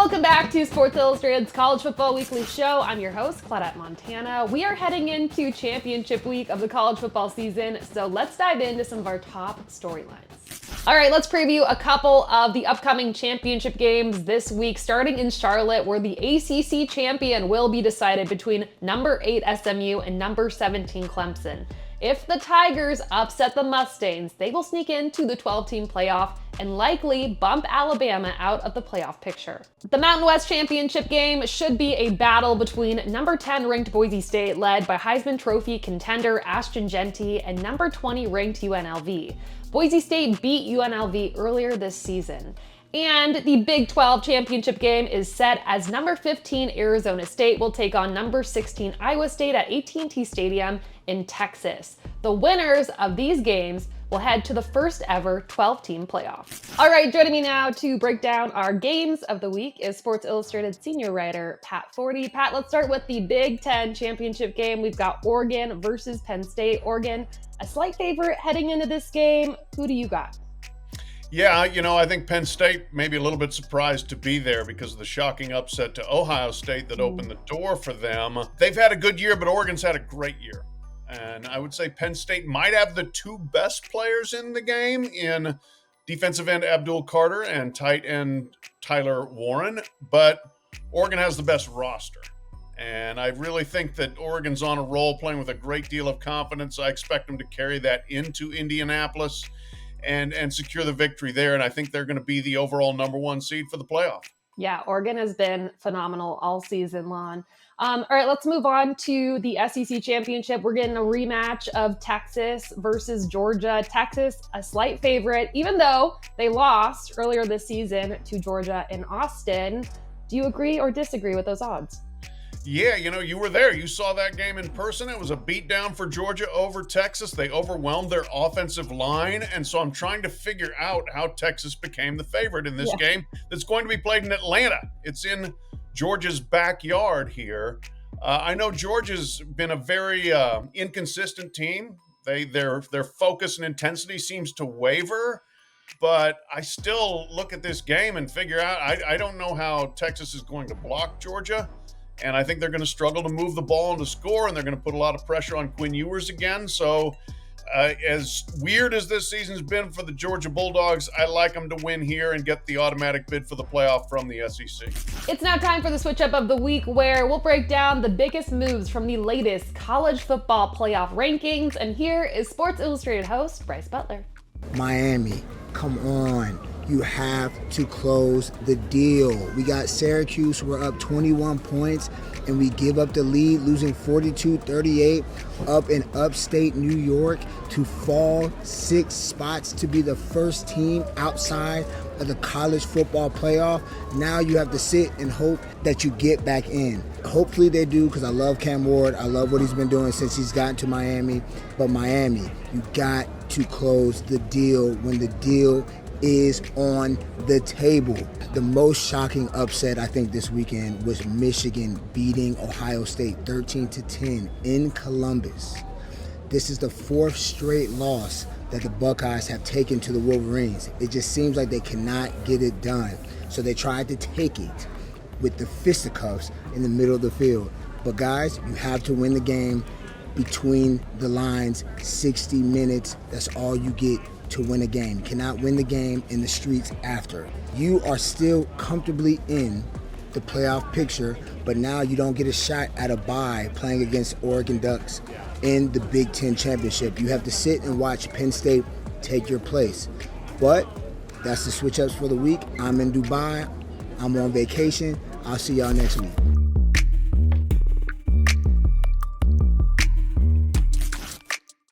Welcome back to Sports Illustrated's College Football Weekly Show. I'm your host, Claudette Montana. We are heading into championship week of the college football season, so let's dive into some of our top storylines. All right, let's preview a couple of the upcoming championship games this week, starting in Charlotte, where the ACC champion will be decided between number 8 SMU and number 17 Clemson. If the Tigers upset the Mustangs, they will sneak into the 12-team playoff and likely bump Alabama out of the playoff picture. The Mountain West Championship game should be a battle between number 10 ranked Boise State, led by Heisman Trophy contender Ashton Jeanty, and number 20 ranked UNLV. Boise State beat UNLV earlier this season. And the Big 12 championship game is set as number 15 Arizona State will take on number 16 Iowa State at AT&T Stadium in Texas. The winners of these games will head to the first ever 12-team playoff. All right, joining me now to break down our games of the week is Sports Illustrated senior writer Pat Forde. Pat, let's start with the Big 10 championship game. We've got Oregon versus Penn State. Oregon, a slight favorite heading into this game. Who do you got? Yeah, I think Penn State may be a little bit surprised to be there because of the shocking upset to Ohio State that opened the door for them. They've had a good year, but Oregon's had a great year. And I would say Penn State might have the two best players in the game in defensive end Abdul Carter and tight end Tyler Warren, but Oregon has the best roster. And I really think that Oregon's on a roll, playing with a great deal of confidence. I expect them to carry that into Indianapolis and secure the victory there. And I think they're going to be the overall number 1 seed for the playoff. Yeah, Oregon has been phenomenal all season long. All right, let's move on to the SEC Championship. We're getting a rematch of Texas versus Georgia. Texas, a slight favorite, even though they lost earlier this season to Georgia in Austin. Do you agree or disagree with those odds? Yeah, you were there. You saw that game in person. It was a beatdown for Georgia over Texas. They overwhelmed their offensive line. And so I'm trying to figure out how Texas became the favorite in this game that's going to be played in Atlanta. It's in Georgia's backyard here. I know Georgia's been a very inconsistent team. Their focus and intensity seems to waver. But I still look at this game and figure out, I don't know how Texas is going to block Georgia. And I think they're going to struggle to move the ball and to score, and they're going to put a lot of pressure on Quinn Ewers again. So as weird as this season's been for the Georgia Bulldogs, I like them to win here and get the automatic bid for the playoff from the SEC. It's now time for the switch up of the week, where we'll break down the biggest moves from the latest college football playoff rankings. And here is Sports Illustrated host Brice Butler. Miami, come on. You have to close the deal. We got Syracuse, we're up 21 points, and we give up the lead, losing 42-38 up in upstate New York to fall 6 spots to be the first team outside of the college football playoff. Now you have to sit and hope that you get back in. Hopefully they do, because I love Cam Ward. I love what he's been doing since he's gotten to Miami. But Miami, you got to close the deal when the deal is on the table. The most shocking upset, I think, this weekend was Michigan beating Ohio State 13-10 in Columbus. This is the 4th straight loss that the Buckeyes have taken to the Wolverines. It just seems like they cannot get it done. So they tried to take it with the fisticuffs in the middle of the field. But guys, you have to win the game between the lines, 60 minutes. That's all you get to win a game. You cannot win the game in the streets after. You are still comfortably in the playoff picture, but now you don't get a shot at a bye playing against Oregon Ducks in the Big 10 championship. You have to sit and watch Penn State take your place. But that's the switch ups for the week. I'm in Dubai. I'm on vacation. I'll see y'all next week.